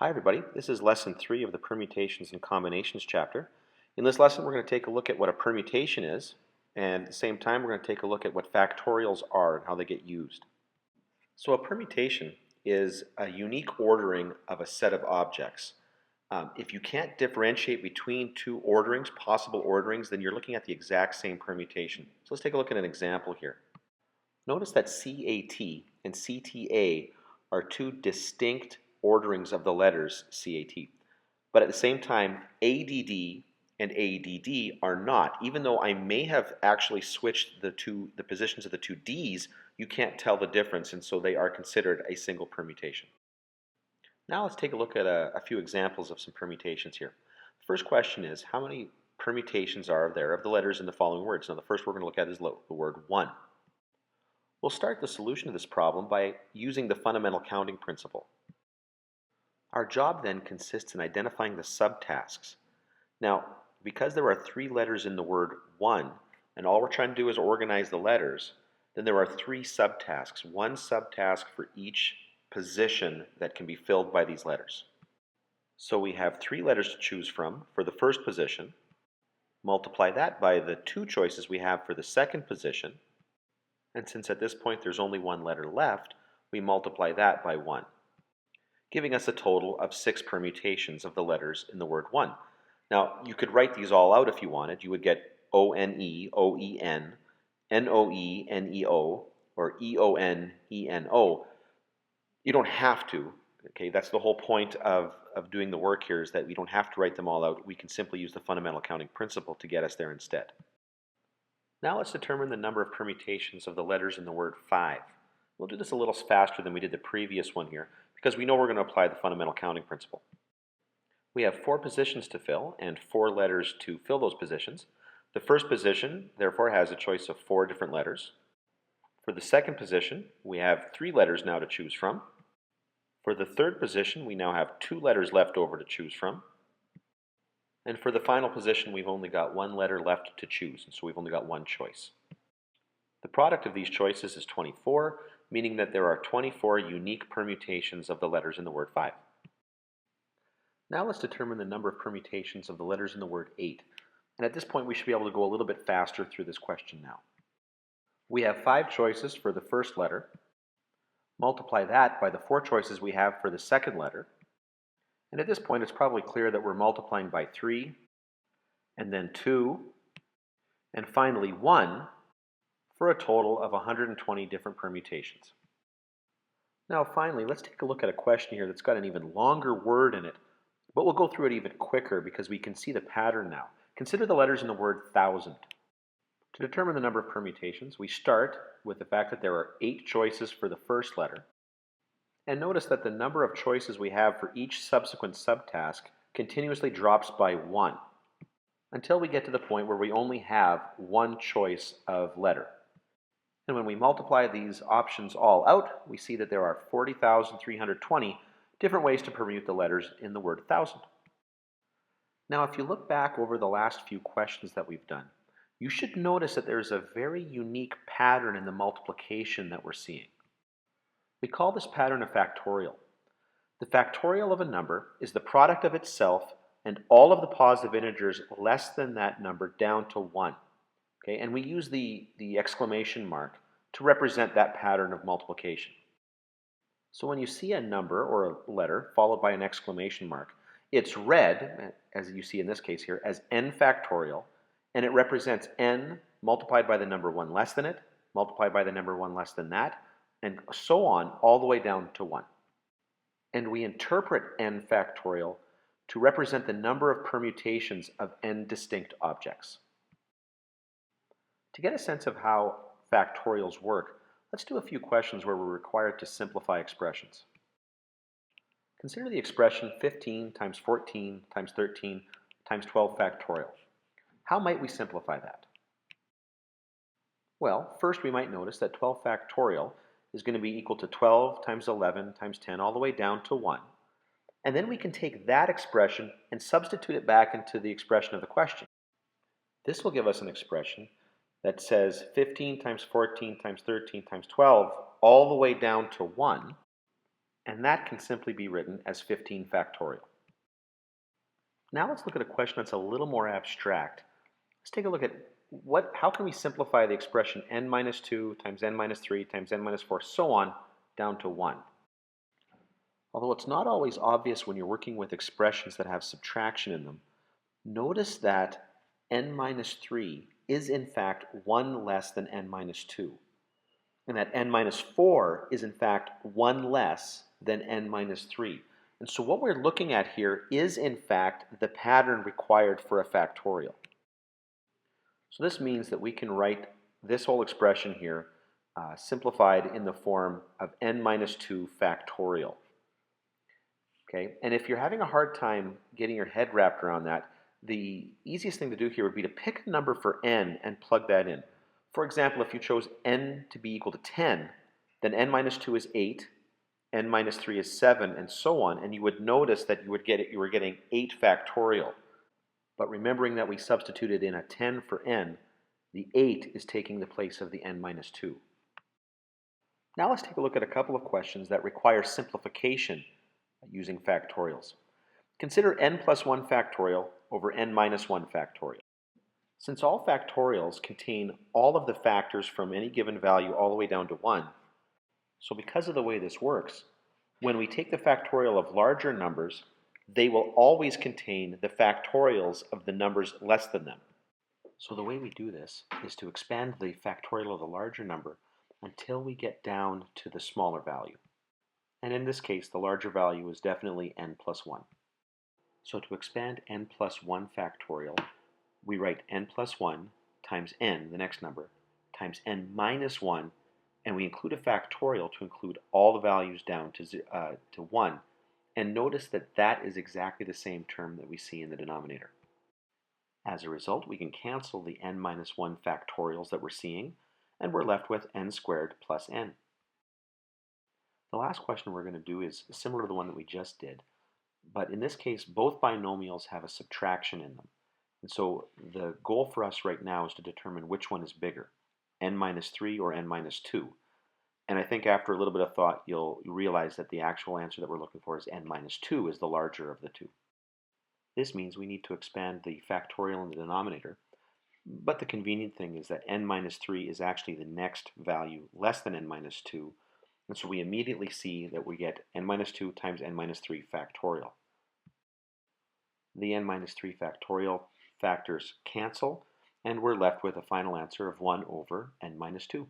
Hi everybody, this is lesson 3 of the Permutations and Combinations chapter. In this lesson we're going to take a look at what a permutation is, and at the same time we're going to take a look at what factorials are and how they get used. So a permutation is a unique ordering of a set of objects. If you can't differentiate between two orderings, possible orderings, then you're looking at the exact same permutation. So let's take a look at an example here. Notice that CAT and CTA are two distinct orderings of the letters CAT. But at the same time, ADD and ADD are not. Even though I may have actually switched the positions of the two Ds, you can't tell the difference, and so they are considered a single permutation. Now let's take a look at a few examples of some permutations here. The first question is, how many permutations are there of the letters in the following words? Now the first we're going to look at is the word one. We'll start the solution to this problem by using the fundamental counting principle. Our job then consists in identifying the subtasks. Now, because there are 3 letters in the word one, and all we're trying to do is organize the letters, then there are 3 subtasks, one subtask for each position that can be filled by these letters. So we have 3 letters to choose from for the first position, multiply that by the 2 choices we have for the second position, and since at this point there's only 1 letter left, we multiply that by 1. Giving us a total of 6 permutations of the letters in the word one. Now, you could write these all out if you wanted. You would get O-N-E, O-E-N, N-O-E, N-E-O, or E-O-N, E-N-O. You don't have to. Okay, that's the whole point of doing the work here, is that we don't have to write them all out. We can simply use the fundamental counting principle to get us there instead. Now let's determine the number of permutations of the letters in the word 5. We'll do this a little faster than we did the previous one here, because we know we're going to apply the fundamental counting principle. We have 4 positions to fill and 4 letters to fill those positions. The first position, therefore, has a choice of 4 different letters. For the second position, we have 3 letters now to choose from. For the third position, we now have 2 letters left over to choose from. And for the final position, we've only got 1 letter left to choose, and so we've only got 1 choice. The product of these choices is 24, meaning that there are 24 unique permutations of the letters in the word 5. Now let's determine the number of permutations of the letters in the word 8. And at this point we should be able to go a little bit faster through this question now. We have 5 choices for the first letter. Multiply that by the 4 choices we have for the second letter. And at this point it's probably clear that we're multiplying by 3, and then 2, and finally 1, for a total of 120 different permutations. Now finally, let's take a look at a question here that's got an even longer word in it, but we'll go through it even quicker because we can see the pattern now. Consider the letters in the word thousand. To determine the number of permutations, we start with the fact that there are 8 choices for the first letter, and notice that the number of choices we have for each subsequent subtask continuously drops by 1 until we get to the point where we only have 1 choice of letter. And when we multiply these options all out, we see that there are 40,320 different ways to permute the letters in the word thousand. Now, if you look back over the last few questions that we've done, you should notice that there's a very unique pattern in the multiplication that we're seeing. We call this pattern a factorial. The factorial of a number is the product of itself and all of the positive integers less than that number down to 1. Okay, and we use the exclamation mark to represent that pattern of multiplication. So when you see a number or a letter followed by an exclamation mark, it's read, as you see in this case here, as n factorial, and it represents n multiplied by the number 1 less than it, multiplied by the number 1 less than that, and so on all the way down to 1. And we interpret n factorial to represent the number of permutations of n distinct objects. To get a sense of how factorials work, let's do a few questions where we're required to simplify expressions. Consider the expression 15 times 14 times 13 times 12 factorial. How might we simplify that? Well, first we might notice that 12 factorial is going to be equal to 12 times 11 times 10 all the way down to 1. And then we can take that expression and substitute it back into the expression of the question. This will give us an expression that says 15 times 14 times 13 times 12 all the way down to 1. and that can simply be written as 15 factorial. Now let's look at a question that's a little more abstract. Let's take a look at how can we simplify the expression n minus 2 times n minus 3 times n minus 4, so on, down to 1. Although it's not always obvious when you're working with expressions that have subtraction in them, notice that n minus 3 is in fact 1 less than n minus 2, and that n minus 4 is in fact 1 less than n minus 3. And so what we're looking at here is in fact the pattern required for a factorial. So this means that we can write this whole expression here simplified in the form of n minus 2 factorial. Okay, and if you're having a hard time getting your head wrapped around that, the easiest thing to do here would be to pick a number for n and plug that in. For example, if you chose n to be equal to 10, then n minus 2 is 8, n minus 3 is 7, and so on, and you would notice that you were getting 8 factorial. But remembering that we substituted in a 10 for n, the 8 is taking the place of the n minus 2. Now let's take a look at a couple of questions that require simplification using factorials. Consider n plus 1 factorial over n minus 1 factorial. Since all factorials contain all of the factors from any given value all the way down to 1, so because of the way this works, when we take the factorial of larger numbers, they will always contain the factorials of the numbers less than them. So the way we do this is to expand the factorial of the larger number until we get down to the smaller value. And in this case, the larger value is definitely n plus 1. So to expand n plus 1 factorial, we write n plus 1 times n, the next number, times n minus 1, and we include a factorial to include all the values down to 1. And notice that that is exactly the same term that we see in the denominator. As a result, we can cancel the n minus 1 factorials that we're seeing, and we're left with n squared plus n. The last question we're going to do is similar to the one that we just did, but in this case, both binomials have a subtraction in them. And so the goal for us right now is to determine which one is bigger, n minus 3 or n minus 2. And I think after a little bit of thought, you'll realize that the actual answer that we're looking for is n minus 2 is the larger of the two. This means we need to expand the factorial in the denominator, but the convenient thing is that n minus 3 is actually the next value less than n minus 2, and so we immediately see that we get n minus 2 times n minus 3 factorial. The n minus 3 factorial factors cancel, and we're left with a final answer of 1 over n minus 2.